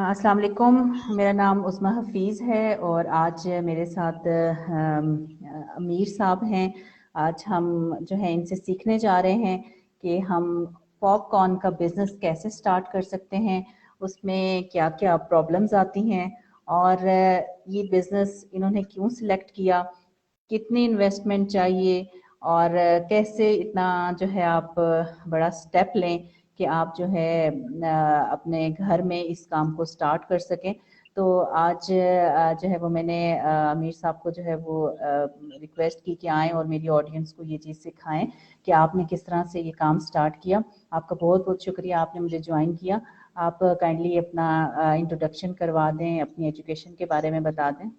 अस्सलाम वालेकुम। मेरा नाम उस्मा हफीज़ है और आज मेरे साथ अमीर साहब हैं। आज हम जो है इनसे सीखने जा रहे हैं कि हम पॉपकॉर्न का बिज़नेस कैसे स्टार्ट कर सकते हैं, उसमें क्या क्या प्रॉब्लम्स आती हैं और ये बिज़नेस इन्होंने क्यों सिलेक्ट किया, कितनी इन्वेस्टमेंट चाहिए और कैसे इतना जो है आप बड़ा स्टेप लें कि आप जो है अपने घर में इस काम को स्टार्ट कर सकें। तो आज जो है वो मैंने अमीर साहब को जो है वो रिक्वेस्ट की कि आएँ और मेरी ऑडियंस को ये चीज़ सिखाएं कि आपने किस तरह से ये काम स्टार्ट किया। आपका बहुत बहुत शुक्रिया, आपने मुझे ज्वाइन किया। आप काइंडली अपना इंट्रोडक्शन करवा दें, अपनी एजुकेशन के बारे में बता दें।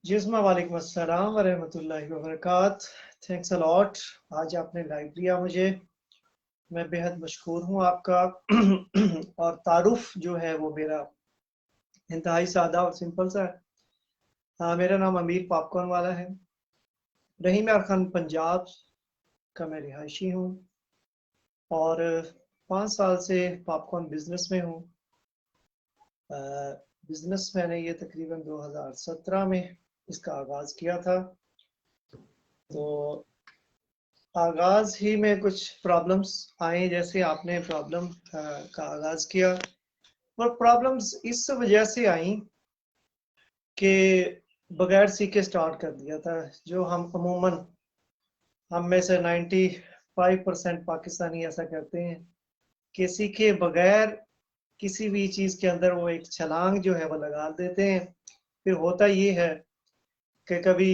जी वालेकुम अस्सलाम व रहमतुल्लाहि व बरकात। Thanks a lot. आज आपने लाइव लिया मुझे, मैं बेहद मशकूर हूँ आपका। और तारुफ जो है वो मेरा इंतहाई सादा और सिंपल सा है। मेरा नाम अमीर पॉपकॉर्न वाला है। रहीम यार खान पंजाब का मैं रिहायशी हूँ और 5 साल से पॉपकॉर्न बिजनेस में हूँ। बिजनेस मैंने ये तकरीबन 2017 में इसका आगाज किया था। तो आगाज ही में कुछ प्रॉब्लम्स आए, जैसे आपने प्रॉब्लम का आगाज किया। और प्रॉब्लम्स इस वजह से आई कि बगैर सीखे स्टार्ट कर दिया था। जो हम अमूमन हम में से 95% पाकिस्तानी ऐसा करते हैं कि सीखे बगैर किसी भी चीज के अंदर वो एक छलांग जो है वो लगा देते हैं। फिर होता ये है कि कभी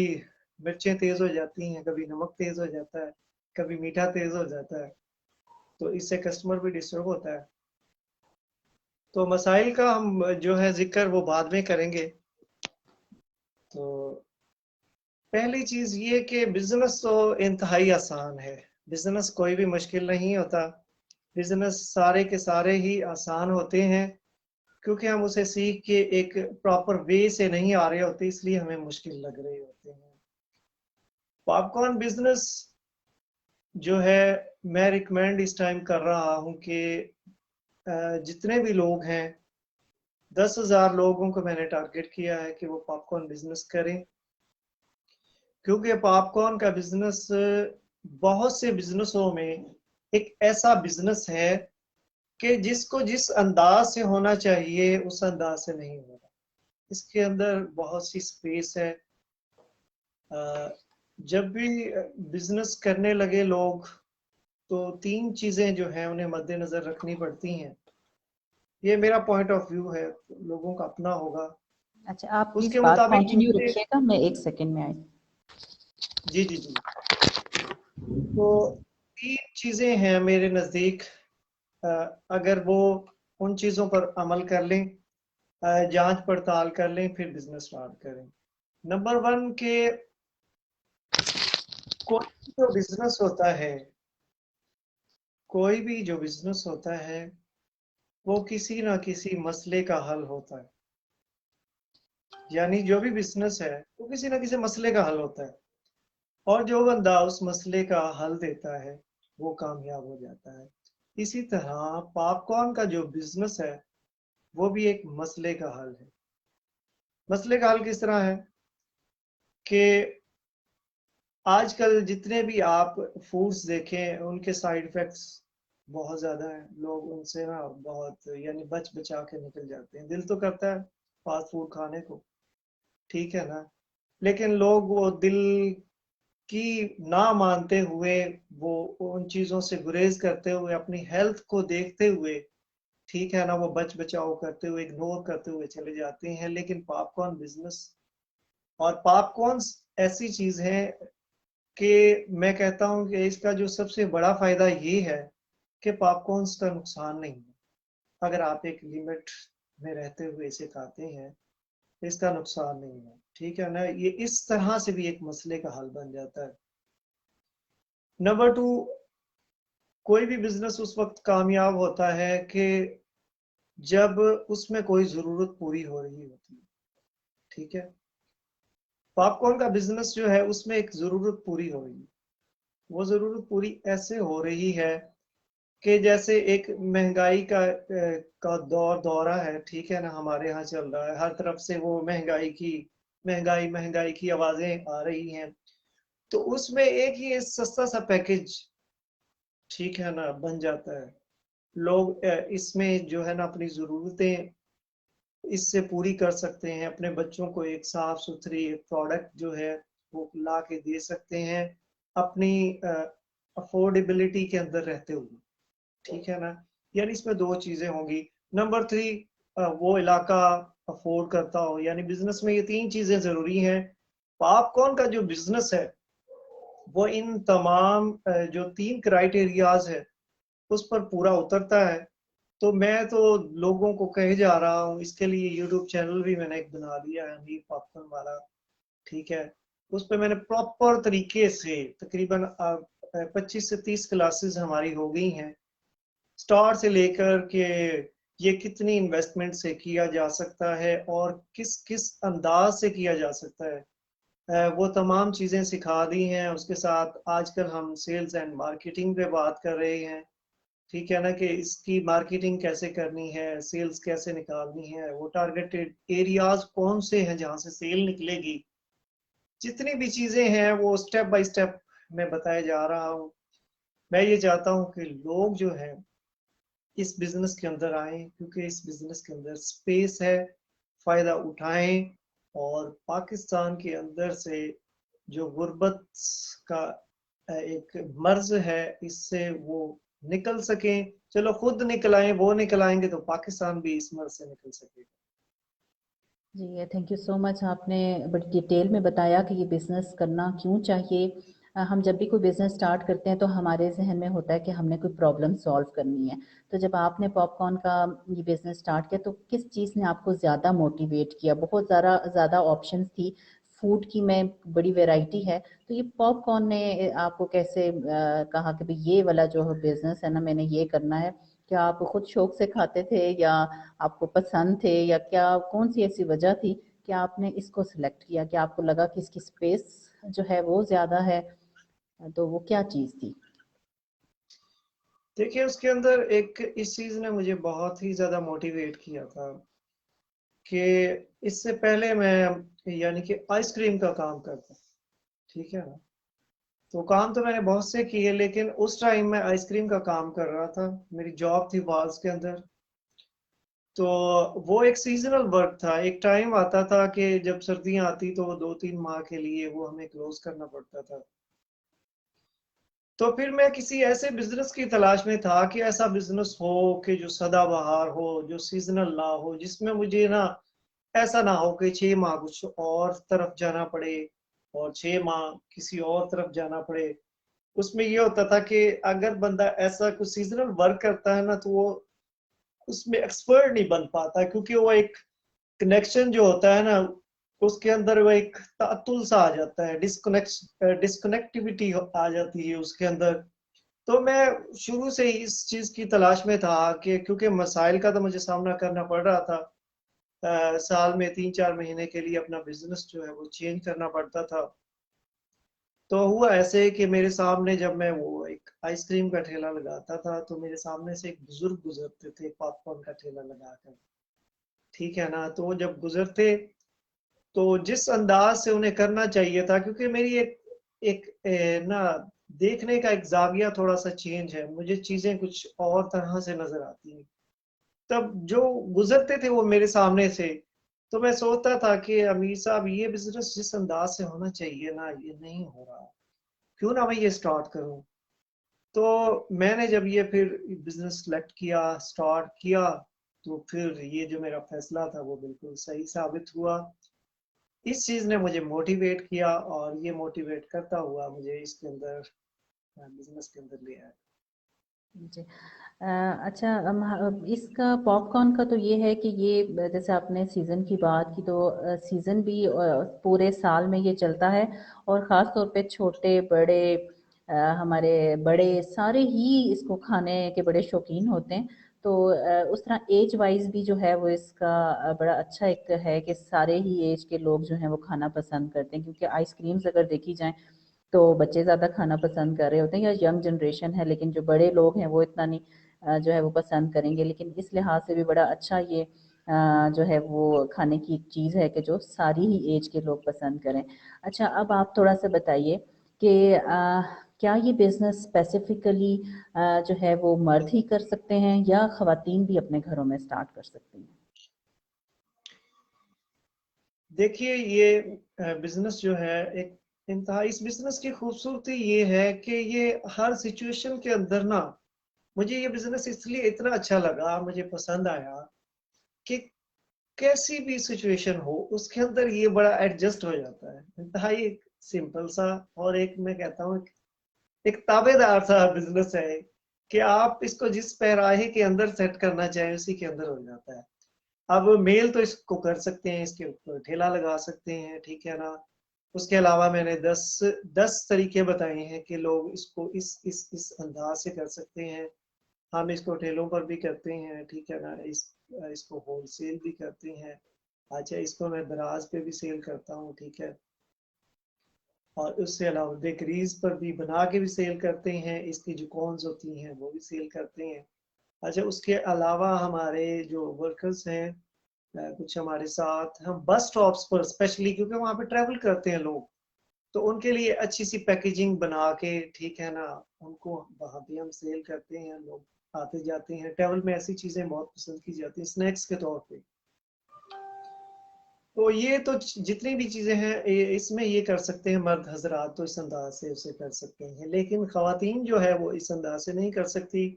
मिर्चें तेज हो जाती हैं, कभी नमक तेज हो जाता है, कभी मीठा तेज हो जाता है, तो इससे कस्टमर भी डिस्टर्ब होता है। तो मसाइल का हम जो है जिक्र वो बाद में करेंगे। तो पहली चीज ये कि बिजनेस तो इंतहाई आसान है। बिजनेस कोई भी मुश्किल नहीं होता। बिजनेस सारे के सारे ही आसान होते हैं, क्योंकि हम उसे सीख के एक प्रॉपर वे से नहीं आ रहे होते, इसलिए हमें मुश्किल लग रहे होते हैं। पॉपकॉर्न बिजनेस जो है मैं रिकमेंड इस टाइम कर रहा हूँ कि जितने भी लोग हैं, 10,000 लोगों को मैंने टारगेट किया है कि वो पॉपकॉर्न बिजनेस करें। क्योंकि पॉपकॉर्न का बिजनेस बहुत से बिजनेसों में एक ऐसा बिजनेस है कि जिसको जिस अंदाज से होना चाहिए उस अंदाज से नहीं हो रहा। इसके अंदर बहुत सी स्पेस है। जब भी बिजनेस करने लगे लोग, तो 3 चीजें जो हैं उन्हें मद्देनजर रखनी पड़ती हैं। ये मेरा पॉइंट ऑफ व्यू है, लोगों का अपना होगा। अच्छा, आप प्लीज उसके बात मुताबिक कंटिन्यू मुझे रखिएगा, मैं एक सेकंड में आई। जी जी जी। तो 3 चीजें हैं मेरे नजदीक। अगर वो उन चीजों पर अमल कर लें, जांच पड़ताल कर लें, फिर बिजनेस स्टार्ट करें। नंबर 1 के कोई भी जो बिजनेस होता है, कोई भी जो बिजनेस होता है वो किसी ना किसी मसले का हल होता है। यानी जो भी बिजनेस है वो किसी ना किसी मसले का हल होता है, और जो बंदा उस मसले का हल देता है वो कामयाब हो जाता है। इसी तरह पॉपकॉर्न का जो बिजनेस है वो भी एक मसले का हल है। मसले का हल किस तरह है कि आजकल जितने भी आप फूड्स देखें उनके साइड इफेक्ट्स बहुत ज्यादा हैं। लोग उनसे ना बहुत यानी बच बचा के निकल जाते हैं। दिल तो करता है फास्ट फूड खाने को, ठीक है ना, लेकिन लोग वो दिल की ना मानते हुए, वो उन चीजों से गुरेज करते हुए, अपनी हेल्थ को देखते हुए, ठीक है ना, वो बच बचाव करते हुए, इग्नोर करते हुए चले जाते हैं। लेकिन पॉपकॉर्न बिजनेस और पॉपकॉर्न ऐसी चीज है कि मैं कहता हूं कि इसका जो सबसे बड़ा फायदा ये है कि पॉपकॉर्न्स का नुकसान नहीं है। अगर आप एक लिमिट में रहते हुए इसे खाते हैं, इसका नुकसान नहीं है, ठीक है ना। ये इस तरह से भी एक मसले का हल बन जाता है। नंबर 2, कोई भी बिजनेस उस वक्त कामयाब होता है कि जब उसमें कोई जरूरत पूरी हो रही होती है, ठीक है। पॉपकॉर्न का बिजनेस जो है उसमें एक जरूरत पूरी हो रही है। वो जरूरत पूरी ऐसे हो रही है कि जैसे एक महंगाई का दौरा है, ठीक है ना, हमारे यहाँ चल रहा है, हर तरफ से वो महंगाई की आवाजें आ रही हैं। तो उसमें एक ही सस्ता सा पैकेज, ठीक है ना, बन जाता है। लोग इसमें जो है ना अपनी जरूरतें इससे पूरी कर सकते हैं, अपने बच्चों को एक साफ सुथरी एक प्रोडक्ट जो है वो ला के दे सकते हैं, अपनी अफोर्डेबिलिटी के अंदर रहते हुए, ठीक है ना। यानी इसमें दो चीजें होंगी। नंबर 3, वो इलाका अफोर्ड करता हो, यानी बिजनेस में ये 3 चीजें जरूरी हैं। पॉपकॉर्न का जो बिजनेस है वो इन तमाम जो 3 क्राइटेरियाज है उस पर पूरा उतरता है। तो मैं तो लोगों को कहे जा रहा हूँ, इसके लिए यूट्यूब चैनल भी मैंने एक बना दिया है, अमीर पॉपकॉर्न वाला, ठीक है। उस पर मैंने प्रॉपर तरीके से तकरीबन 25 से 30 क्लासेस हमारी हो गई हैं, स्टार्ट से लेकर के ये कितनी इन्वेस्टमेंट से किया जा सकता है और किस किस अंदाज से किया जा सकता है, वो तमाम चीज़ें सिखा दी हैं। उसके साथ आजकल हम सेल्स एंड मार्केटिंग पे बात कर रहे हैं, ठीक है ना, कि इसकी मार्केटिंग कैसे करनी है, सेल्स कैसे निकालनी है, वो टारगेटेड एरियाज कौन से हैं जहां से सेल निकलेगी। जितनी भी चीजें हैं वो स्टेप बाय स्टेप मैं बताया जा रहा हूँ। मैं ये चाहता हूँ कि लोग जो हैं इस बिजनेस के अंदर आए, क्योंकि इस बिजनेस के अंदर स्पेस है, फायदा उठाएं और पाकिस्तान के अंदर से जो गुर्बत का एक मर्ज है इससे वो निकल सकें। चलो खुद निकल आए, वो निकल आएंगे तो पाकिस्तान भी इस मर्ज से निकल सकेगा। जी, थैंक यू सो मच। आपने बड़ी डिटेल में बताया कि ये बिज़नेस करना क्यों चाहिए। हम जब भी कोई बिज़नेस स्टार्ट करते हैं तो हमारे जहन में होता है कि हमने कोई प्रॉब्लम सॉल्व करनी है। तो जब आपने पॉपकॉर्न का ये बिज़नेस स्टार्ट किया तो किस चीज़ ने आपको ज़्यादा मोटिवेट किया? बहुत ज़्यादा ऑप्शंस थी, फूड की में बड़ी वैरायटी है, तो ये पॉपकॉर्न ने आपको कैसे कहा कि भाई ये वाला जो बिज़नेस है ना, मैंने ये करना है? क्या आप खुद शौक से खाते थे या आपको पसंद थे, या क्या कौन सी ऐसी वजह थी कि आपने इसको सिलेक्ट किया, कि आपको लगा कि इसकी स्पेस जो है वो ज्यादा है? तो वो क्या चीज थी? देखिए उसके अंदर एक इस चीज ने मुझे बहुत ही ज्यादा मोटिवेट किया था कि इससे पहले मैं यानी कि आइसक्रीम का काम करता, ठीक है ना। तो काम तो मैंने बहुत से किए, लेकिन उस टाइम मैं आइसक्रीम का काम कर रहा था, मेरी जॉब थी वॉल्स के अंदर। तो वो एक सीजनल वर्क था, एक टाइम आता था कि जब सर्दियां आती तो 2-3 माह के लिए वो हमें क्लोज करना पड़ता था। तो फिर मैं किसी ऐसे बिजनेस की तलाश में था कि ऐसा बिजनेस हो कि जो सदाबहार हो, जो सीजनल ना हो, जिसमें मुझे ना ऐसा ना हो कि 6 माह कुछ और तरफ जाना पड़े और 6 माह किसी और तरफ जाना पड़े। उसमें ये होता था कि अगर बंदा ऐसा कुछ सीजनल वर्क करता है ना तो वो उसमें एक्सपर्ट नहीं बन पाता, क्योंकि वो एक कनेक्शन जो होता है ना उसके अंदर वो एक तातुल सा आ जाता है, डिस्कनेक्टिविटी आ जाती है उसके अंदर। तो मैं शुरू से ही इस चीज की तलाश में था कि क्योंकि मसाइल का तो मुझे सामना करना पड़ रहा था, साल में 3-4 महीने के लिए अपना बिजनेस जो है वो चेंज करना पड़ता था। तो हुआ ऐसे कि मेरे सामने जब मैं वो एक आइसक्रीम का ठेला लगाता था तो मेरे सामने से एक बुजुर्ग गुजरते थे पॉपकॉर्न का ठेला लगाकर, ठीक है ना। तो जब गुजरते तो जिस अंदाज से उन्हें करना चाहिए था, क्योंकि मेरी एक एक ना देखने का एक जाविया थोड़ा सा चेंज है, मुझे चीजें कुछ और तरह से नजर आती हैं। तब जो गुजरते थे वो मेरे सामने से, तो मैं सोचता था कि अमीर साहब ये बिजनेस जिस अंदाज से होना चाहिए ना ये नहीं हो रहा, क्यों ना मैं ये स्टार्ट करूं। तो मैंने जब ये फिर बिजनेस सेलेक्ट किया, स्टार्ट किया, तो फिर ये जो मेरा फैसला था वो बिल्कुल सही साबित हुआ। इस चीज ने मुझे मोटिवेट किया और ये मोटिवेट करता हुआ मुझे इसके अंदर बिजनेस के अंदर ले आया। जी। अच्छा, इसका पॉपकॉर्न का तो ये है कि ये जैसे आपने सीज़न की बात की, तो सीज़न भी पूरे साल में ये चलता है, और ख़ास तौर पे छोटे बड़े हमारे बड़े सारे ही इसको खाने के बड़े शौकीन होते हैं। तो उस तरह एज वाइज भी जो है वो इसका बड़ा अच्छा एक है कि सारे ही एज के लोग जो हैं वो खाना पसंद करते हैं, क्योंकि आइसक्रीम्स अगर देखी जाएं तो बच्चे ज़्यादा खाना पसंद कर रहे होते हैं, या यंग जनरेशन है, लेकिन जो बड़े लोग हैं वो इतना नहीं जो है वो पसंद करेंगे। लेकिन इस लिहाज से भी बड़ा अच्छा ये जो है वो खाने की एक चीज़ है कि जो सारी ही एज के लोग पसंद करें। अच्छा, अब आप थोड़ा सा बताइए कि क्या ये बिज़नेस स्पेसिफिकली जो है वो मर्द ही कर सकते हैं या ख़वातीन भी अपने घरों में स्टार्ट कर सकती हैं? देखिए, ये बिजनेस जो है एक इंतहा, इस बिजनेस की खूबसूरती ये है कि ये हर सिचुएशन के अंदर ना, मुझे ये बिजनेस इसलिए इतना अच्छा लगा, मुझे पसंद आया कि कैसी भी सिचुएशन हो उसके अंदर ये बड़ा एडजस्ट हो जाता है। इंतहाई एक सिंपल सा, और एक मैं कहता हूँ एक ताबेदार सा बिजनेस है कि आप इसको जिस पैराहे के अंदर सेट करना चाहें उसी के अंदर हो जाता है। अब मेल तो इसको कर सकते हैं, इसके ऊपर ठेला लगा सकते हैं, ठीक है ना। उसके अलावा मैंने 10 तरीके बताए हैं कि लोग इसको इस अंदाज से कर सकते हैं। हम इसको ठेलों पर भी करते हैं, ठीक है ना। इसको होलसेल भी करते हैं। अच्छा, इसको मैं दराज पे भी सेल करता हूँ, ठीक है। और उससे अलावा बेकरीज पर भी बना के भी सेल करते हैं, इसकी जो कॉर्न्स होती हैं वो भी सेल करते हैं। अच्छा, उसके अलावा हमारे जो वर्कर्स हैं, कुछ हमारे साथ, हम बस स्टॉप्स पर स्पेशली, क्योंकि वहाँ पे ट्रैवल करते हैं लोग, तो उनके लिए अच्छी सी पैकेजिंग बना के, ठीक है ना, उनको वहाँ भी हम सेल करते हैं। लोग आते जाते हैं, ट्रैवल में ऐसी चीजें बहुत पसंद की जाती हैं स्नैक्स के तौर पे। तो ये तो जितनी भी चीजें हैं इसमें ये कर सकते हैं मर्द हजरात, तो इस अंदाज से उसे कर सकते हैं। लेकिन खवातीन जो है वो इस अंदाज से नहीं कर सकती,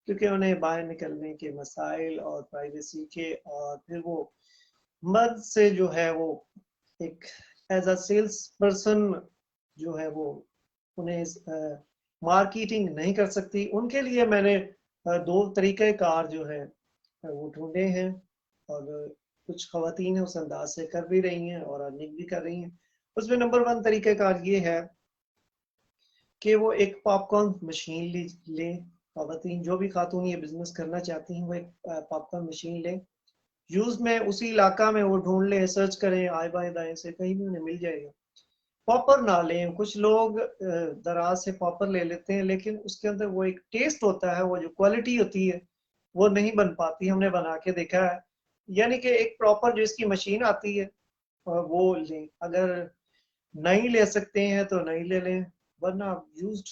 क्योंकि उन्हें बाहर निकलने के मसाइल और प्राइवेसी के, और फिर वो मर्द से जो है वो एक एज अ सेल्स पर्सन जो है वो उन्हें मार्केटिंग नहीं कर सकती। उनके लिए मैंने दो तरीके कार जो है वो ढूंढे हैं, और कुछ खवातीन है उस अंदाज से कर भी रही हैं और अर्निंग भी कर रही हैं। उसमें नंबर 1 तरीक़ेकार ये है कि वो एक पॉपकॉर्न मशीन ले। खवातीन जो भी खातून ये बिजनेस करना चाहती हैं वो एक पॉपकॉर्न मशीन ले, यूज में उसी इलाका में वो ढूंढ लें, सर्च करें आए बाएं दाएं से, कहीं भी उन्हें मिल जाएगा। पॉपर ना लें, कुछ लोग दराज से पॉपर ले लेते हैं, लेकिन उसके अंदर वो एक टेस्ट होता है, वो जो क्वालिटी होती है वो नहीं बन पाती, हमने बना के देखा है। यानी कि एक प्रॉपर जो इसकी मशीन आती है वो लें। अगर नहीं ले सकते हैं तो नहीं ले लें, वरना यूज्ड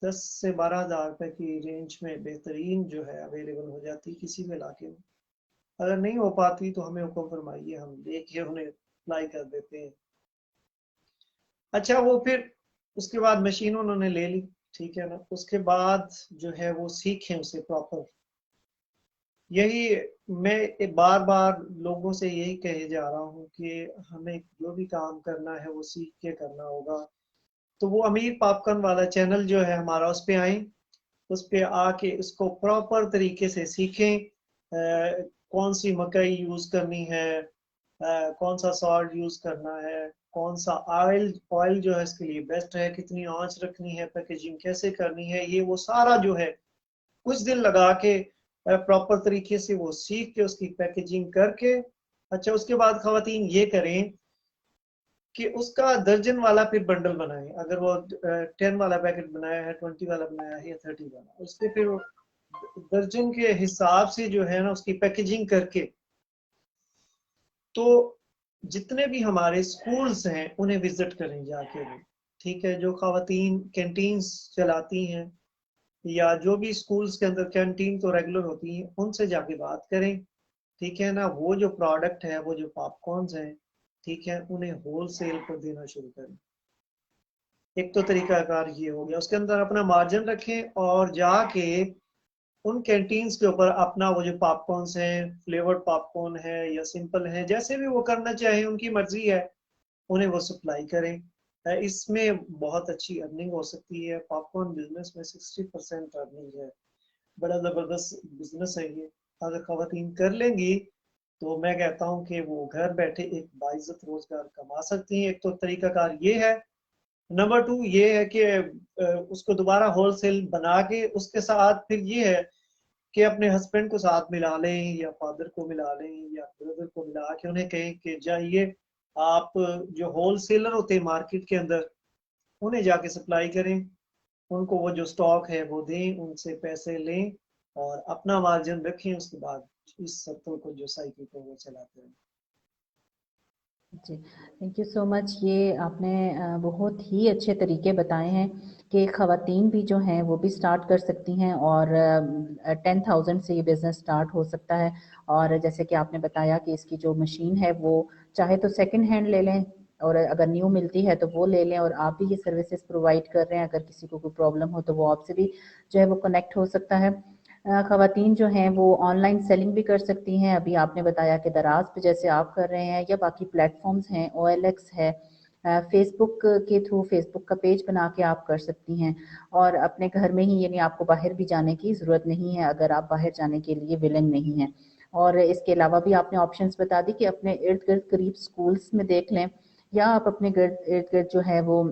10 से 12 हज़ार रुपए की रेंज में बेहतरीन जो है अवेलेबल हो जाती है किसी भी इलाके में। अगर नहीं हो पाती तो हमें हुक्म फरमाइए, हम लेके उन्हें अप्लाई कर देते हैं। अच्छा, वो फिर उसके बाद मशीन उन्होंने ले ली, ठीक है ना। उसके बाद जो है वो सीखें उसे प्रॉपर। यही मैं बार बार लोगों से यही कहे जा रहा हूँ कि हमें जो भी काम करना है वो सीख के करना होगा। तो वो अमीर पॉपकॉर्न वाला चैनल जो है हमारा, उस पे आए, उस पे आके उसको प्रॉपर तरीके से सीखें। कौन सी मकई यूज करनी है, कौन सा सॉल्ट यूज करना है, कौन सा ऑयल ऑयल जो है इसके लिए बेस्ट है, कितनी आंच रखनी है, पैकेजिंग कैसे करनी है, ये वो सारा जो है कुछ दिन लगा के प्रॉपर तरीके से वो सीख के उसकी पैकेजिंग करके। अच्छा, उसके बाद खवातीन ये करें कि उसका दर्जन वाला फिर बंडल बनाए। अगर वो 10 वाला पैकेट बनाया है, 20 वाला बनाया है या 30 वाला, उसके फिर दर्जन के हिसाब से जो है ना उसकी पैकेजिंग करके, तो जितने भी हमारे स्कूल्स हैं उन्हें विजिट करें जाके वो, ठीक है। जो खवातीन कैंटीन्स चलाती हैं या जो भी स्कूल्स के अंदर कैंटीन तो रेगुलर होती हैं, उनसे जाके बात करें, ठीक है ना। वो जो प्रोडक्ट है, वो जो पॉपकॉर्न्स हैं, ठीक है, उन्हें होल सेल पर देना शुरू करें। एक तो तरीकाकार ये हो गया। उसके अंदर अपना मार्जिन रखें और जाके उन कैंटीन्स के ऊपर अपना वो जो पॉपकॉर्न्स हैं, फ्लेवर्ड पॉपकॉर्न है या सिंपल है, जैसे भी वो करना चाहे उनकी मर्जी है, उन्हें वो सप्लाई करें। इसमें बहुत अच्छी अर्निंग हो सकती है। पॉपकॉर्न बिजनेस में 60% अर्निंग है। बड़ा जबरदस्त बिजनेस है ये। अगर खवातीन कर लेंगी तो मैं कहता हूँ कि वो घर बैठे एक बाइज्जत रोजगार कमा सकती हैं। एक तो तरीकाकार ये है। नंबर 2 ये है कि उसको दोबारा होलसेल बना के उसके साथ फिर ये है कि अपने हस्बैंड को साथ मिला लें या फादर को मिला लें या ब्रदर को मिला के उन्हें कहें कि जाइए आप, जो होलसेलर होते हैं मार्केट के अंदर, उन्हें जाके सप्लाई करें, उनको वो जो स्टॉक है वो दें, उनसे पैसे लें और अपना मार्जिन रखें। उसके बाद इस सर्कल को जो साइकिल को वो चलाते हैं। जी, थैंक यू सो मच। ये आपने बहुत ही अच्छे तरीके बताए हैं कि ख़वातीन भी जो हैं वो भी स्टार्ट कर सकती हैं और 10,000 से ये बिज़नेस स्टार्ट हो सकता है। और जैसे कि आपने बताया कि इसकी जो मशीन है वो चाहे तो सेकंड हैंड ले लें और अगर न्यू मिलती है तो वो ले लें, और आप भी ये सर्विसेज प्रोवाइड कर रहे हैं। अगर किसी को कोई प्रॉब्लम हो तो वो आपसे भी जो है वो कनेक्ट हो सकता है। ख़वातीन जो हैं वो ऑनलाइन सेलिंग भी कर सकती हैं। अभी आपने बताया कि दराज पे जैसे आप कर रहे हैं, या बाकी प्लेटफॉर्म्स हैं, OLX है, फेसबुक के थ्रू फेसबुक का पेज बना के आप कर सकती हैं और अपने घर में ही, यानी आपको बाहर भी जाने की ज़रूरत नहीं है अगर आप बाहर जाने के लिए विलिंग नहीं हैं। और इसके अलावा भी आपने ऑप्शंस बता दी कि अपने इर्द गिर्द करीब स्कूल्स में देख लें, या आप अपने इर्द गिर्द जो है वो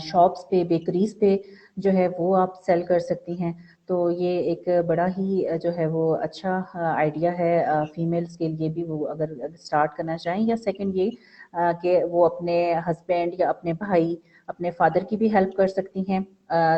शॉप्स पे, बेकरीज पे जो है वो आप सेल कर सकती हैं। तो ये एक बड़ा ही जो है वो अच्छा आइडिया है फीमेल्स के लिए भी, वो अगर स्टार्ट करना चाहें। या सेकंड ये कि वो अपने हस्बैंड या अपने भाई, अपने फादर की भी हेल्प कर सकती हैं,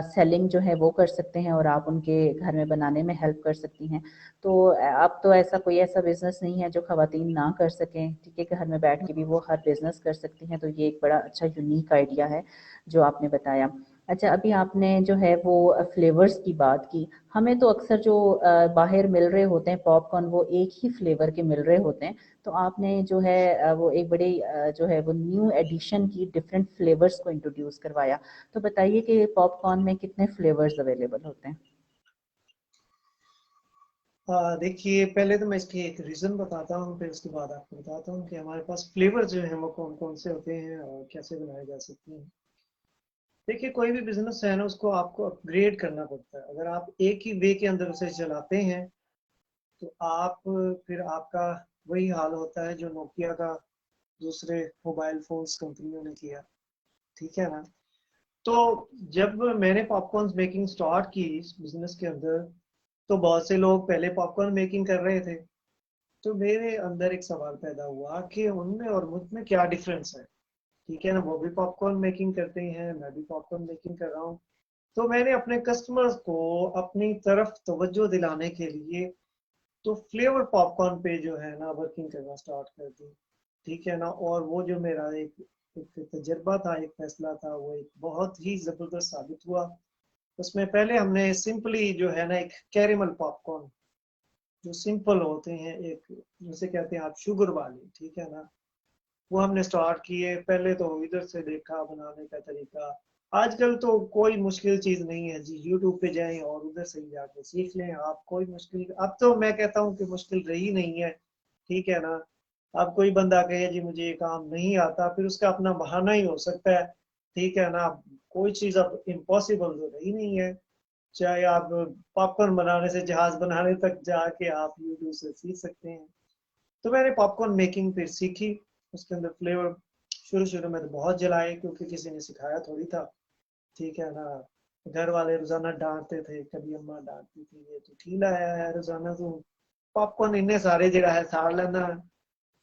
सेलिंग जो है वो कर सकते हैं और आप उनके घर में बनाने में हेल्प कर सकती हैं। तो अब तो ऐसा कोई ऐसा बिजनेस नहीं है जो खवातीन ना कर सकें, ठीक है, कि घर में बैठ के भी वो हर बिजनेस कर सकती हैं। तो ये एक बड़ा अच्छा यूनिक आइडिया है जो आपने बताया। अच्छा, अभी आपने जो है वो फ्लेवर्स की बात की। हमें तो अक्सर जो बाहर मिल रहे होते हैं पॉपकॉर्न, वो एक ही फ्लेवर के मिल रहे होते हैं। तो आपने जो है वो एक बड़े जो है वो न्यू एडिशन की डिफरेंट फ्लेवर्स को इंट्रोड्यूस करवाया। तो बताइए कि पॉपकॉर्न में कितने फ्लेवर्स अवेलेबल होते हैं? देखिए, पहले तो मैं इसकी एक रीजन बताता हूँ, फिर उसके बाद आपको बताता हूँ कि हमारे पास फ्लेवर जो है वो कौन कौन से होते हैं और कैसे बनाए जा सकते हैं। देखिए, कोई भी बिजनेस है ना, उसको आपको अपग्रेड करना पड़ता है। अगर आप एक ही वे के अंदर उसे चलाते हैं तो आप फिर आपका वही हाल होता है जो नोकिया का दूसरे मोबाइल फोन्स कंपनियों ने किया, ठीक है ना। तो जब मैंने पॉपकॉर्न मेकिंग स्टार्ट की इस बिजनेस के अंदर, तो बहुत से लोग पहले पॉपकॉर्न मेकिंग कर रहे थे। तो मेरे अंदर एक सवाल पैदा हुआ कि उनमें और मुझ में क्या डिफरेंस है। ठीक है ना, वो भी पॉपकॉर्न मेकिंग करते हैं, मैं भी पॉपकॉर्न मेकिंग कर रहा हूँ। तो मैंने अपने कस्टमर्स को अपनी तरफ तवज्जो दिलाने के लिए तो फ्लेवर पॉपकॉर्न पे जो है ना वर्किंग करना स्टार्ट कर दी। ठीक है ना, और वो जो मेरा एक तजर्बा था, एक फैसला था, वो एक बहुत ही जबरदस्त साबित हुआ। उसमें पहले हमने सिंपली जो है ना एक कैरेमल पॉपकॉर्न, जो सिंपल होते हैं, एक जैसे कहते हैं आप शुगर वाले, ठीक है ना, वो हमने स्टार्ट किए। पहले तो इधर से देखा बनाने का तरीका। आजकल तो कोई मुश्किल चीज नहीं है जी, यूट्यूब पे जाएं और उधर से ही जाके सीख लें आप। कोई मुश्किल, अब तो मैं कहता हूँ कि मुश्किल रही नहीं है, ठीक है ना। अब कोई बंदा कहे जी मुझे ये काम नहीं आता, फिर उसका अपना बहाना ही हो सकता है, ठीक है ना। कोई चीज अब इम्पॉसिबल तो रही नहीं है। चाहे आप पॉपकॉर्न बनाने से जहाज बनाने तक जाके आप यूट्यूब से सीख सकते हैं। तो मैंने पॉपकॉर्न मेकिंग फिर सीखी। उसके अंदर फ्लेवर शुरू शुरू में तो बहुत जलाए, क्योंकि किसी ने सिखाया थोड़ी था, ठीक है ना। घर वाले रोजाना डांटते थे, कभी अम्मा डांटती थी, ये तो ठीक आया है रोजाना तू पॉपकॉर्न इन्ने सारे जरा है साड़ लेना।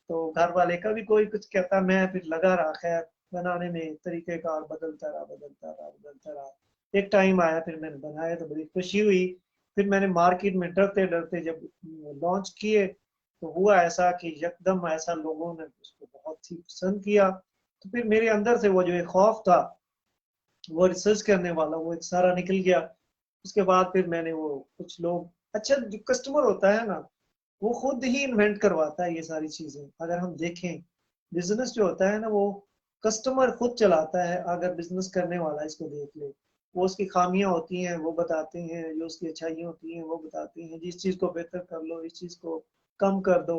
तो घर वाले कभी कोई कुछ कहता, मैं फिर लगा रहा खैर बनाने में, तरीकेकार बदलता रहा बदलता रहा बदलता रहा। एक टाइम आया फिर मैंने बनाया तो बड़ी खुशी हुई। फिर मैंने मार्केट में डरते डरते जब लॉन्च किए, तो हुआ ऐसा कि यकदम ऐसा लोगों ने उसको बहुत ही पसंद किया। तो फिर मेरे अंदर से वो जो एक खौफ था, वो रिसर्च करने वाला, वो एक सारा निकल गया। उसके बाद फिर मैंने वो कुछ लोग, अच्छा जो कस्टमर होता है ना, वो खुद ही इन्वेंट करवाता है ये सारी चीजें। अगर हम देखें, बिजनेस जो होता है ना, वो कस्टमर खुद चलाता है। अगर बिजनेस करने वाला इसको देख ले, वो उसकी खामियां होती हैं वो बताते हैं, जो उसकी अच्छाइयां होती हैं वो बताते हैं, जिस चीज को बेहतर कर लो, इस चीज को कम कर दो।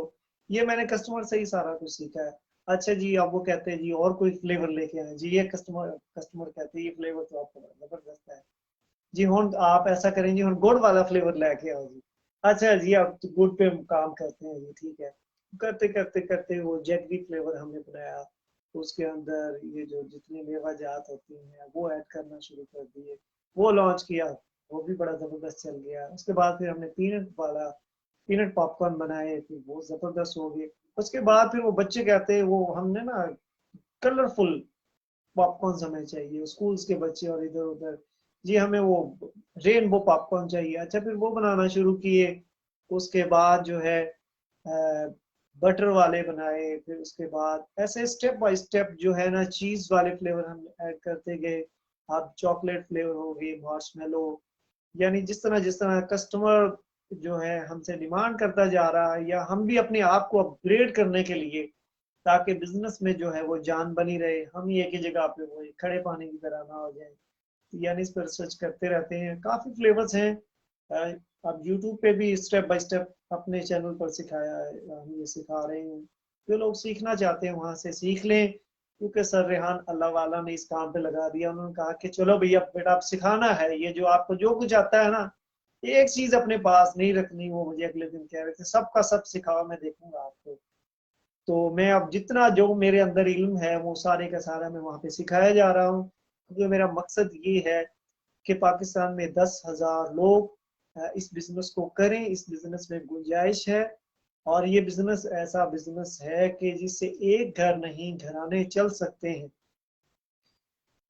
ये मैंने कस्टमर से ही सारा कुछ सीखा है। अच्छा जी, अब वो कहते हैं जी और कोई फ्लेवर लेके आए जी, ये कस्टमर कस्टमर कहते हैं ये फ्लेवर तो आपको बड़ा जबरदस्त है जी, हुन आप ऐसा करें जी, हुन गुड़ वाला फ्लेवर लेके आओ जी। अच्छा जी, अब तो गुड़ पे हम काम करते हैं जी, ठीक है। करते करते करते वो जैगरी फ्लेवर हमने बनाया। उसके अंदर ये जो जितनी मेवा जात होती हैं वो ऐड करना शुरू कर दिए, वो लॉन्च किया। वो भी बड़ा जबरदस्त चल गया। उसके बाद फिर हमने पीनट वाला पीनट पॉपकॉर्न बनाए, फिर वो जबरदस्त हो गए। उसके बाद फिर वो बच्चे कहते हैं, वो हमने ना कलरफुल पॉपकॉर्न हमें चाहिए, स्कूल्स के बच्चे और इधर उधर, जी हमें वो रेनबो पॉपकॉर्न चाहिए। अच्छा फिर वो बनाना शुरू किए, उसके बाद जो है बटर वाले बनाए, फिर उसके बाद ऐसे स्टेप बाय स्टेप जो है ना चीज वाले फ्लेवर हम ऐड करते गए। अब चॉकलेट फ्लेवर हो गई, मार्शमेलो, यानी जिस तरह कस्टमर जो है हमसे डिमांड करता जा रहा है, या हम भी अपने आप को अपग्रेड करने के लिए, ताकि बिजनेस में जो है वो जान बनी रहे, हम ही एक ही जगह पे वो खड़े पानी की तरह ना हो जाए, यानी इस पर रिसर्च करते रहते हैं। काफी फ्लेवर्स हैं। अब यूट्यूब पे भी स्टेप बाय स्टेप अपने चैनल पर सिखाया है, हम ये सिखा रहे हैं। जो लोग सीखना चाहते हैं वहां से सीख लें, क्योंकि सर रेहान अल्लाह वाला ने इस काम पे लगा दिया। उन्होंने कहा कि चलो भैया बेटा आप सिखाना है, ये जो आपको जो कुछ आता है ना, एक चीज अपने पास नहीं रखनी। वो मुझे अगले दिन कह रहे थे सबका सब सिखाओ, मैं देखूंगा आपको। तो मैं अब जितना जो मेरे अंदर इल्म है वो सारे का सारा मैं वहां पे सिखाया जा रहा हूँ, क्योंकि मेरा मकसद ये है कि पाकिस्तान में 10,000 लोग इस बिजनेस को करें। इस बिजनेस में गुंजाइश है, और ये बिजनेस ऐसा बिजनेस है कि जिससे एक घर नहीं घराने चल सकते हैं।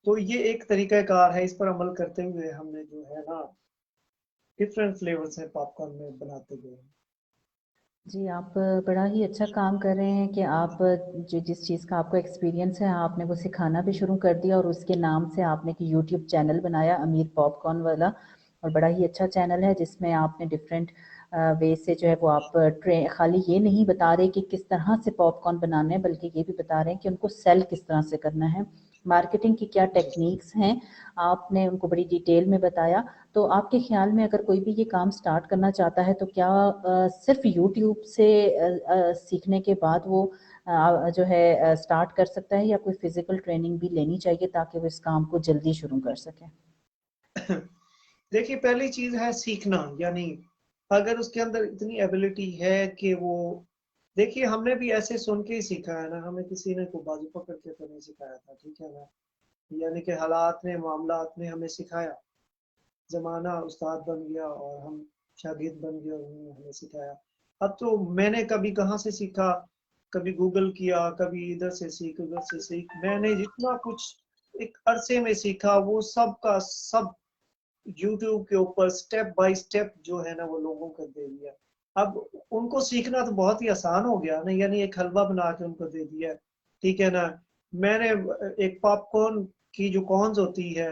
तो ये एक तरीका कार है, इस पर अमल करते हुए हमने जो है ना डिफरेंट फ्लेवर्स है पॉपकॉर्न में बनाते गए। जी, आप बड़ा ही अच्छा काम कर रहे हैं कि आप जो जिस चीज़ का आपको एक्सपीरियंस है आपने वो सिखाना भी शुरू कर दिया, और उसके नाम से आपने एक यूट्यूब चैनल बनाया अमीर पॉपकॉर्न वाला, और बड़ा ही अच्छा चैनल है जिसमें आपने डिफरेंट वे से जो है वो आप खाली ये नहीं बता रहे कि किस तरह से पॉपकॉर्न बनाने हैं, बल्कि ये भी बता रहे हैं कि उनको सेल किस तरह से करना है, मार्केटिंग की क्या टेक्निक्स हैं, आपने उनको बड़ी डिटेल में बताया। तो आपके ख्याल में अगर कोई भी ये काम स्टार्ट करना चाहता है तो क्या सिर्फ यूट्यूब से सीखने के बाद वो जो है स्टार्ट कर सकता है, या कोई फिजिकल ट्रेनिंग भी लेनी चाहिए ताकि वो इस काम को जल्दी शुरू कर सके? देखिए पहली चीज है सीखना, यानी अगर उसके अंदर इतनी एबिलिटी है कि वो, देखिए हमने भी ऐसे सुन के ही सीखा है ना, हमें किसी ने को बाजू पकड़ के तो नहीं सिखाया था, ठीक है ना। यानी कि हालात ने मामलात ने हमें सिखाया, जमाना उस्ताद बन गया और हम शागिर्द बन गए और उन्होंने हमें सिखाया। अब तो मैंने कभी कहाँ से सीखा, कभी गूगल किया, कभी इधर से सीख उधर से सीख, मैंने जितना कुछ एक अरसे में सीखा वो सब का सब यूट्यूब के ऊपर स्टेप बाय स्टेप जो है ना वो लोगों को दे दिया। अब उनको सीखना तो बहुत ही आसान हो गया ना, यानी एक हलवा बना के उनको दे दिया, ठीक है ना। मैंने एक पॉपकॉर्न की जो कॉर्न्स होती है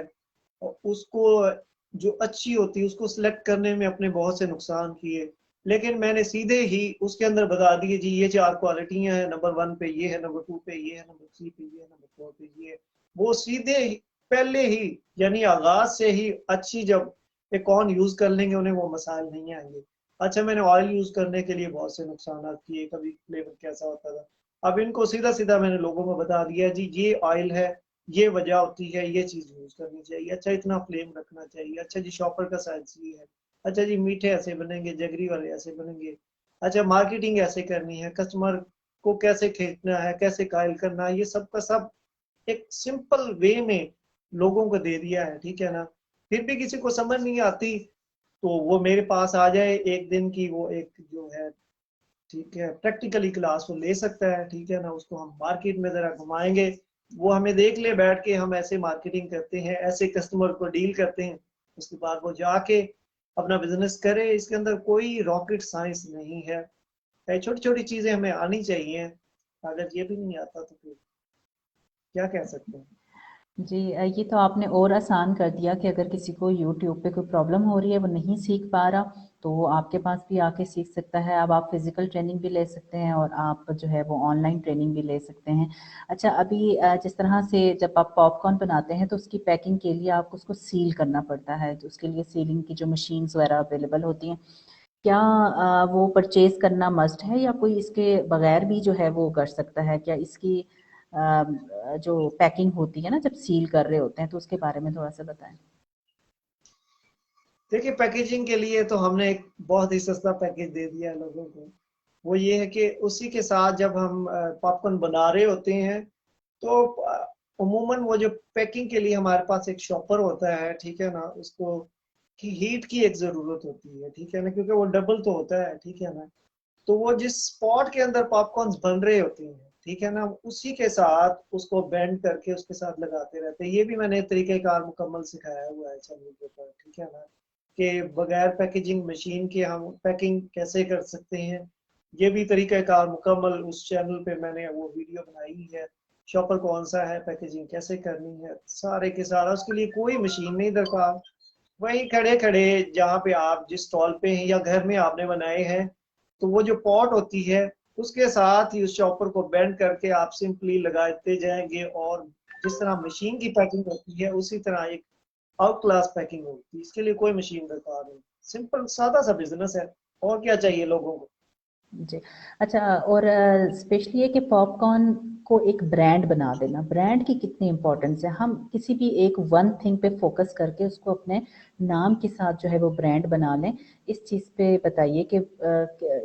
उसको, जो अच्छी होती है उसको सिलेक्ट करने में अपने बहुत से नुकसान किए, लेकिन मैंने सीधे ही उसके अंदर बता दिए जी ये 4 क्वालिटियां हैं, नंबर 1 पे ये है, नंबर 2 पे ये है, नंबर 3 पे ये है, नंबर 4 पे ये है। वो सीधे ही पहले ही, यानी आगाज से ही अच्छी, जब एक कौन यूज कर लेंगे उन्हें वो मसाइल नहीं आएंगे। अच्छा मैंने ऑयल यूज करने के लिए बहुत से नुकसान किए, कभी फ्लेवर कैसा होता था। अब इनको सीधा सीधा मैंने लोगों को बता दिया जी ये ऑयल है, ये वजह होती है, ये चीज यूज करनी चाहिए, अच्छा इतना फ्लेम रखना चाहिए, अच्छा जी शॉपर का साइज ये है, अच्छा जी मीठे ऐसे बनेंगे, जगरी वाले ऐसे बनेंगे, अच्छा मार्केटिंग ऐसे करनी है, कस्टमर को कैसे खींचना है, कैसे कायल करना है, ये सब का सब एक सिंपल वे में लोगों को दे दिया है, ठीक है ना। फिर भी किसी को समझ नहीं आती तो वो मेरे पास आ जाए, एक दिन की वो एक जो है, ठीक है, प्रैक्टिकली क्लास वो ले सकता है, ठीक है ना। उसको हम मार्केट में जरा घुमाएंगे, वो हमें देख ले बैठ के हम ऐसे मार्केटिंग करते हैं, ऐसे कस्टमर को डील करते हैं, उसके बाद वो जाके अपना बिजनेस करे। इसके अंदर कोई रॉकेट साइंस नहीं है, छोटी छोटी चीजें हमें आनी चाहिए। अगर ये भी नहीं आता तो फिर क्या कह सकते हैं। जी, ये तो आपने और आसान कर दिया कि अगर किसी को यूट्यूब पे कोई प्रॉब्लम हो रही है, वो नहीं सीख पा रहा, तो वो आपके पास भी आके सीख सकता है। अब आप फिज़िकल ट्रेनिंग भी ले सकते हैं और आप जो है वो ऑनलाइन ट्रेनिंग भी ले सकते हैं। अच्छा, अभी जिस तरह से जब आप पॉपकॉर्न बनाते हैं तो उसकी पैकिंग के लिए आपको उसको सील करना पड़ता है, तो उसके लिए सीलिंग की जो मशीन्स वगैरह अवेलेबल होती हैं, क्या वो परचेज़ करना मस्ट है, या कोई इसके बगैर भी जो है वो कर सकता है? क्या इसकी जो पैकिंग होती है ना जब सील कर रहे होते हैं, तो उसके बारे में थोड़ा-सा बताएँ? देखिए पैकेजिंग के लिए तो हमने एक बहुत ही सस्ता पैकेज दे दिया है लोगों को। वो ये है कि उसी के साथ जब हम पॉपकॉर्न बना रहे होते हैं तो उमूमन वो जो पैकिंग के लिए हमारे पास एक शॉपर होता है, ठीक है ना, उसको की हीट की एक जरूरत होती है, ठीक है ना, क्योंकि वो डबल तो होता है, ठीक है ना। तो वो जिस स्पॉट के अंदर पॉपकॉर्न बन रहे होते हैं, ठीक है ना, उसी के साथ उसको बेंड करके उसके साथ लगाते रहते हैं। ये भी मैंने तरीक़ेकार मुकम्मल सिखाया हुआ है चैनल के ऊपर, ठीक है ना, कि बगैर पैकेजिंग मशीन के हम पैकिंग कैसे कर सकते हैं, ये भी तरीक़ेकार मुकम्मल उस चैनल पे मैंने वो वीडियो बनाई है। शॉपर कौन सा है, पैकेजिंग कैसे करनी है, सारे के सारा, उसके लिए कोई मशीन नहीं दरकार। वहीं खड़े खड़े जहाँ पे आप जिस स्टॉल पे हैं या घर में आपने बनाए हैं, तो वो जो पॉट होती है उसके साथ ही उस चॉपर को बेंड करके आप सिंपली लगाते जाएंगे, और जिस तरह मशीन की पैकिंग होती है उसी तरह एक आउट क्लास पैकिंग होती है। इसके लिए कोई मशीन दरकार नहीं, सिंपल सादा सा बिजनेस है, और क्या चाहिए लोगों को। जी। अच्छा, और स्पेशली है कि पॉपकॉर्न को एक ब्रांड बना देना, ब्रांड की कितनी इम्पोर्टेंस है? हम किसी भी एक वन थिंग पे फोकस करके उसको अपने नाम के साथ जो है वो ब्रांड बना लें। इस चीज़ पे बताइए कि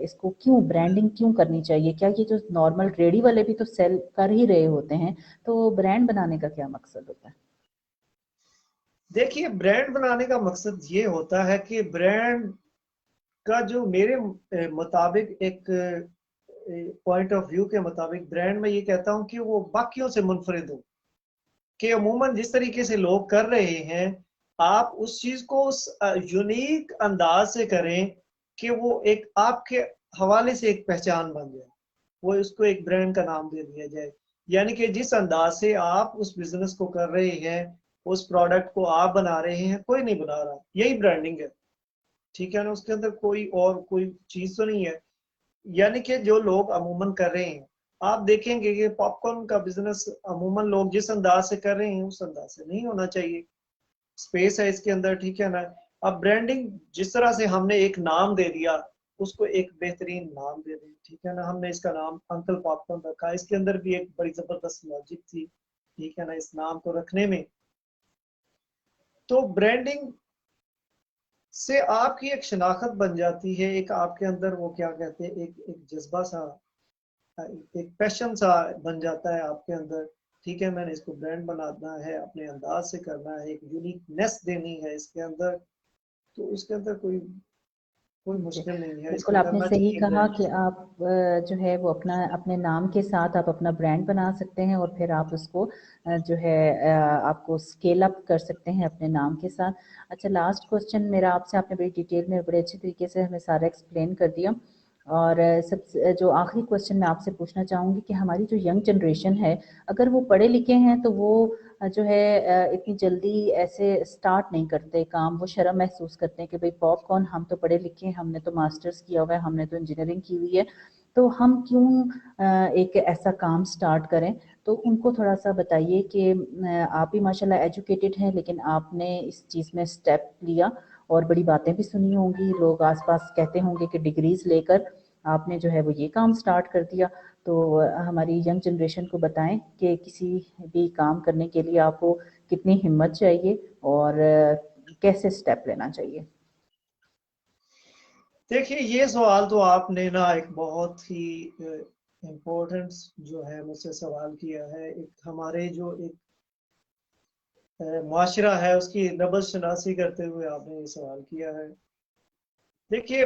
इसको क्यों ब्रांडिंग क्यों करनी चाहिए? क्या ये जो नॉर्मल रेडी वाले भी तो सेल कर ही रहे होते हैं, तो ब्रांड बनाने का क्या मकसद होता है? देखिए, ब्रांड बनाने का मकसद ये होता है कि ब्रांड का जो मेरे मुताबिक एक पॉइंट ऑफ व्यू के मुताबिक ब्रांड में ये कहता हूँ कि वो बाकियों से मुनफरिद हो, कि अमूमन जिस तरीके से लोग कर रहे हैं आप उस चीज को उस यूनिक अंदाज से करें कि वो एक आपके हवाले से एक पहचान बन जाए, वो उसको एक ब्रांड का नाम दे दिया जाए। यानी कि जिस अंदाज से आप उस बिजनेस को कर रहे हैं, उस प्रोडक्ट को आप बना रहे हैं, कोई नहीं बना रहा, यही ब्रांडिंग है, ठीक है ना, उसके अंदर कोई और कोई चीज तो नहीं है। यानी कि जो लोग अमूमन कर रहे हैं, आप देखेंगे कि पॉपकॉर्न का बिजनेस अमूमन लोग जिस अंदाज से कर रहे हैं उस अंदाज से नहीं होना चाहिए, स्पेस है इसके अंदर, ठीक है ना। अब ब्रांडिंग जिस तरह से हमने एक नाम दे दिया, उसको एक बेहतरीन नाम दे दें, ठीक है ना, हमने इसका नाम अंकल पॉपकॉर्न रखा, इसके अंदर भी एक बड़ी जबरदस्त लॉजिक थी, ठीक है ना, इस नाम को रखने में। तो ब्रांडिंग से आपकी एक शनाख्त बन जाती है, एक आपके अंदर वो क्या कहते हैं, एक एक जज्बा सा, एक पैशन सा बन जाता है आपके अंदर, ठीक है, मैंने इसको ब्रांड बनाना है, अपने अंदाज से करना है, एक यूनिकनेस देनी है इसके अंदर, तो उसके अंदर कोई कोई जी, मुश्किल नहीं है, बिल्कुल इसको आपने करना सही चाहिए कहा ब्रांड। कि आप जो है वो अपना अपने नाम के साथ आप अपना ब्रांड बना सकते हैं और फिर आप उसको जो है आपको स्केल अप कर सकते हैं अपने नाम के साथ। अच्छा, लास्ट क्वेश्चन मेरा आपसे, आपने बड़ी डिटेल में बड़े अच्छे तरीके से हमें सारा एक्सप्लेन कर दिया, और सबसे जो आखिरी क्वेश्चन मैं आपसे पूछना चाहूँगी कि हमारी जो यंग जनरेशन है, अगर वो पढ़े लिखे हैं तो वो जो है इतनी जल्दी ऐसे स्टार्ट नहीं करते काम, वो शर्म महसूस करते हैं कि भाई पॉपकॉर्न, हम तो पढ़े लिखे हैं, हमने तो मास्टर्स किया हुआ है, हमने तो इंजीनियरिंग की हुई है, तो हम क्यों एक ऐसा काम स्टार्ट करें? तो उनको थोड़ा सा बताइए कि आप भी माशाल्लाह एजुकेटेड हैं, लेकिन आपने इस चीज़ में स्टेप लिया और बड़ी बातें भी सुनी होंगी, लोग आसपास कहते होंगे कि डिग्रीज लेकर आपने जो है वो ये काम स्टार्ट कर दिया। तो हमारी यंग जनरेशन को बताएं कि किसी भी काम करने के लिए आपको कितनी हिम्मत चाहिए और कैसे स्टेप लेना चाहिए। देखिए, ये सवाल तो आपने ना एक बहुत ही इम्पोर्टेंट जो है मुझसे सवाल किया है, एक हमारे जो एक मुआशरा है उसकी नब्ज़-शनासी करते हुए आपने ये सवाल किया है। देखिए,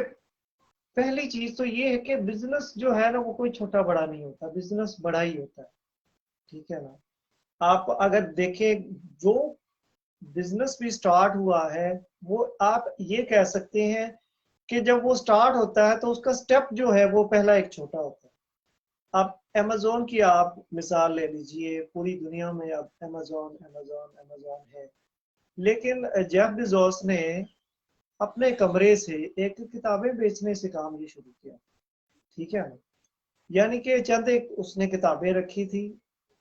पहली चीज तो ये है कि बिजनेस जो है ना वो कोई छोटा बड़ा नहीं होता, बिजनेस बड़ा ही होता है, ठीक है ना। आप अगर देखें, जो बिजनेस भी स्टार्ट हुआ है, वो आप ये कह सकते हैं कि जब वो स्टार्ट होता है तो उसका स्टेप जो है वो पहला एक छोटा होता है। आप अमेजोन की आप मिसाल ले लीजिए, पूरी दुनिया में अब अमेजोन अमेजोन अमेजोन है, लेकिन जेफ बेजोस ने अपने कमरे से एक किताबें बेचने से काम ये शुरू किया, ठीक है ना। यानी कि चंद एक उसने किताबें रखी थी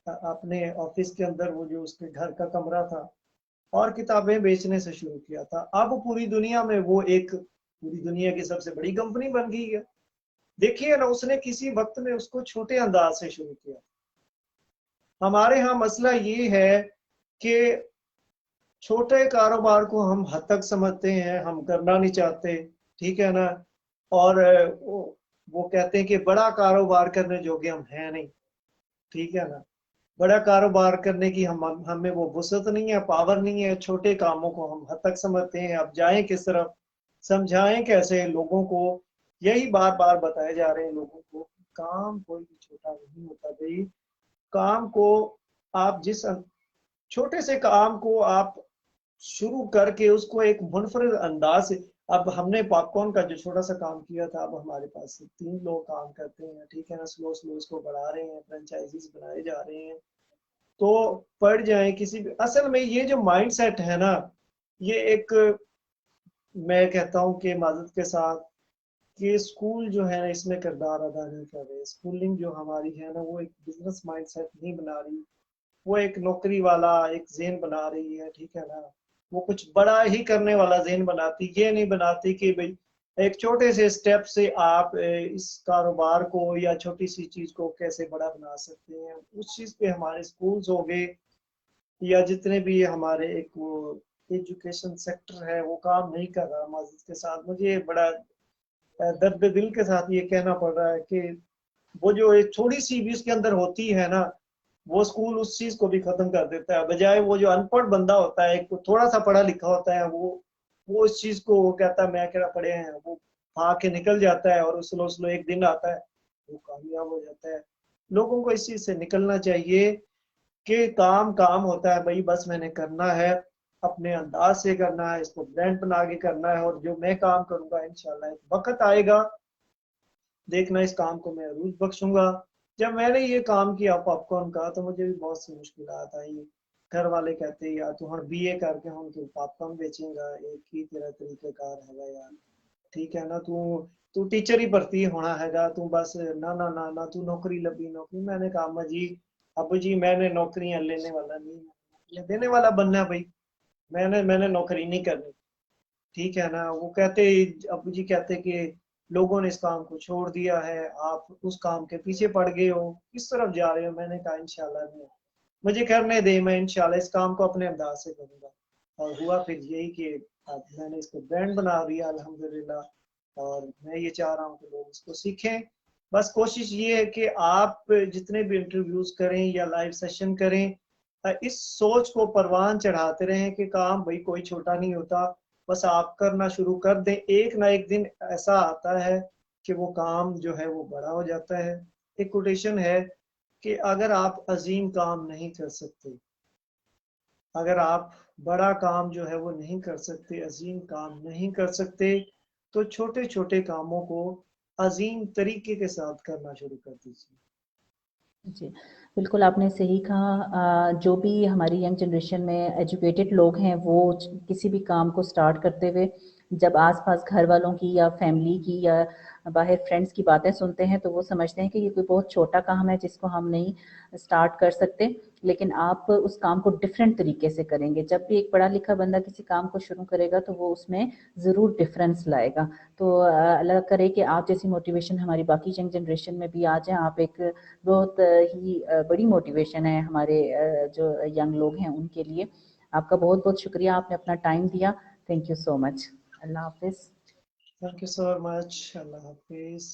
अपने ऑफिस के अंदर, वो जो उसके घर का कमरा था, और किताबें बेचने से शुरू किया था। अब पूरी दुनिया में वो एक पूरी दुनिया की सबसे बड़ी कंपनी बन गई है। देखिए ना, उसने किसी वक्त में उसको छोटे अंदाज से शुरू किया। हमारे यहाँ मसला ये है कि छोटे कारोबार को हम हद तक समझते हैं, हम करना नहीं चाहते, ठीक है ना, और वो कहते हैं कि बड़ा कारोबार करने जोगे हम हैं नहीं, ठीक है ना, बड़ा कारोबार करने की हम हमें वो वुसअत नहीं है, पावर नहीं है, छोटे कामों को हम हद तक समझते हैं। अब जाएं किस तरफ, समझाएं कैसे लोगों को, यही बार बार बताए जा रहे हैं लोगों को काम कोई भी छोटा नहीं होता भाई। काम को आप जिस छोटे से काम को आप शुरू करके उसको एक मुनफरद अंदाज से, अब हमने पॉपकॉर्न का जो छोटा सा काम किया था, अब हमारे पास 3 लोग काम करते हैं, ठीक है ना, स्लो स्लो इसको बढ़ा रहे हैं, फ्रेंचाइजीज बनाए जा रहे हैं, तो पड़ जाए किसी भी। असल में ये जो माइंड सेट है ना, ये एक, मैं कहता हूँ कि माजरत के साथ, कि स्कूल जो है ना इसमें किरदार अदा नहीं कर रहे। स्कूलिंग जो हमारी है ना, वो एक बिजनेस माइंड सेट नहीं बना रही, वो एक नौकरी वाला एक ज़हन बना रही है, ठीक है ना। वो कुछ बड़ा ही करने वाला ज़हन बनाती, ये नहीं बनाती कि भाई एक छोटे से स्टेप से आप इस कारोबार को या छोटी सी चीज को कैसे बड़ा बना सकते हैं। उस चीज पे हमारे स्कूल्स हो गए या जितने भी हमारे एक वो एजुकेशन सेक्टर है, वो काम नहीं कर रहा। माजिद के साथ मुझे बड़ा दर्द दिल के साथ ये कहना पड़ रहा है कि वो जो एक थोड़ी सी भी उसके अंदर होती है ना, वो स्कूल उस चीज को भी खत्म कर देता है। बजाय वो जो अनपढ़ बंदा होता है, एक थोड़ा सा पढ़ा लिखा होता है, वो इस चीज को वो कहता है मैं क्या पढ़े हैं, वो भाग के निकल जाता है और स्लो स्लो एक दिन आता है वो कामयाब हो जाता है। लोगों को इस चीज से निकलना चाहिए कि काम काम होता है भाई, बस मैंने करना है, अपने अंदाज से करना है, इसको ब्रांड बना के करना है, और जो मैं काम करूंगा इंशाल्लाह एक वक्त आएगा, देखना इस काम को मैं अरूज बख्शूंगा। जब मैंने ये काम किया पॉपकॉर्न का, तो मुझे भी बहुत सी मुश्किलात आई। घर वाले कहते यार तू हम बीए करके हम तू पॉपकॉर्न बेचेगा, एक ही तेरा तरीकेकार है यार, ठीक है ना, तू तू टीचर ही भर्ती होना हैगा, तू बस ना ना ना ना तू नौकरी लभी नौकरी। मैंने कहा अम्मा जी, अबू जी, मैंने नौकरियां लेने वाला नहीं, नौकरियां देने वाला बनना है भाई, मैंने मैंने नौकरी नहीं करनी, ठीक है ना। वो कहते, अबू जी कहते कि लोगों ने इस काम को छोड़ दिया है, आप उस काम के पीछे पड़ गए हो, किस तरफ जा रहे हो। मैंने कहा इंशाल्लाह नहीं, मुझे करने दे, मैं इंशाल्लाह इस काम को अपने अंदाज से करूंगा। और हुआ फिर यही कि अब मैंने इसको ब्रांड बना दिया अल्हम्दुलिल्लाह, और मैं ये चाह रहा हूँ कि लोग इसको सीखें। बस कोशिश ये है कि आप जितने भी इंटरव्यूज करें या लाइव सेशन करें, इस सोच को परवान चढ़ाते रहें कि काम भाई कोई छोटा नहीं होता। बस आप करना शुरू कर दें, एक ना एक दिन ऐसा आता है कि वो काम जो है वो बड़ा हो जाता है। एक कोटेशन है कि अगर आप अजीम काम नहीं कर सकते, अगर आप बड़ा काम जो है वो नहीं कर सकते, अजीम काम नहीं कर सकते, तो छोटे छोटे कामों को अजीम तरीके के साथ करना शुरू कर दीजिए। जी, बिल्कुल आपने सही कहा। जो भी हमारी यंग जनरेशन में एजुकेटेड लोग हैं, वो किसी भी काम को स्टार्ट करते हुए जब आस-पास घर वालों की या फैमिली की या बाहर फ्रेंड्स की बातें सुनते हैं, तो वो समझते हैं कि ये कोई बहुत छोटा काम है जिसको हम नहीं स्टार्ट कर सकते। लेकिन आप उस काम को डिफरेंट तरीके से करेंगे। जब भी एक पढ़ा लिखा बंदा किसी काम को शुरू करेगा, तो वो उसमें ज़रूर डिफरेंस लाएगा। तो अल्लाह करे कि आप जैसी मोटिवेशन हमारी बाकी यंग जनरेशन में भी आ जाए। आप एक बहुत ही बड़ी मोटिवेशन है हमारे जो यंग लोग हैं उनके लिए। आपका बहुत बहुत शुक्रिया, आपने अपना टाइम दिया। Thank you so much. अल्लाह हाफिज़। Thank you so much. अल्लाह हाफिज।